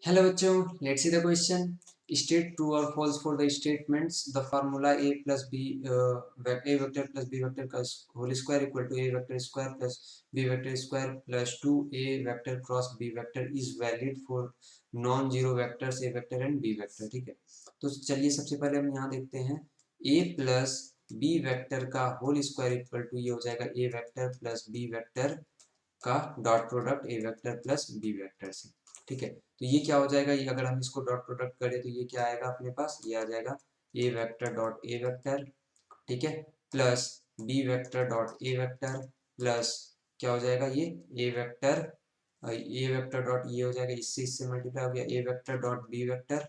Hello बच्चों, let's see the question. State true और false for the statements the formula A plus B A vector plus B vector का whole square equal to A vector square plus B vector square plus 2a vector cross B vector is valid for non zero vectors A vector and B vector. ठीक है, तो चलिए सबसे पहले हम यहाँ देखते हैं ए प्लस बी वेक्टर का होल स्क्वायर इक्वल टू ये हो जाएगा A vector plus B vector का dot product A vector plus B vector से। ठीक है, तो ये क्या हो जाएगा, ये अगर हम इसको डॉट प्रोडक्ट करें तो ये क्या आएगा अपने पास, ये आ जाएगा A vector dot A vector, ठीक है, plus B vector dot A vector plus क्या हो जाएगा ए वेक्टर डॉट ये हो जाएगा, इससे इससे मल्टीप्लाई हो गया A vector dot B vector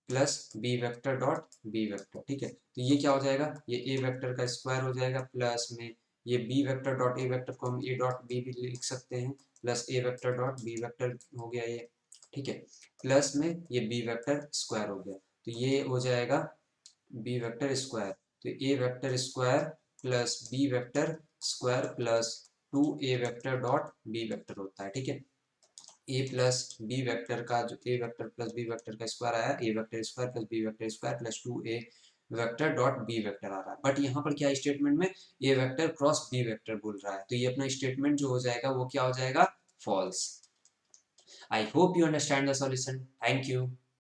plus B vector dot B vector. ठीक है, तो ये क्या हो जाएगा, ये ए वेक्टर का स्क्वायर हो जाएगा प्लस में ये B vector dot A vector को हम ए डॉट बी भी लिख सकते हैं plus A vector dot B vector हो गया ये। ठीक है, प्लस में ये बी वेक्टर स्क्वायर हो गया, तो ये हो जाएगा बी वेक्टर स्क्वायर, तो A vector square plus B vector square plus 2a vector dot B vector होता है। ठीक है, ए प्लस बी वेक्टर का जो A vector plus B vector का स्क्वायर आया, A vector square plus B vector square plus 2a vector dot B vector आ रहा है। बट यहाँ पर क्या स्टेटमेंट में A vector cross B vector बोल रहा है, तो ये अपना स्टेटमेंट जो हो जाएगा वो क्या हो जाएगा, false. I hope you understand the solution. Thank you.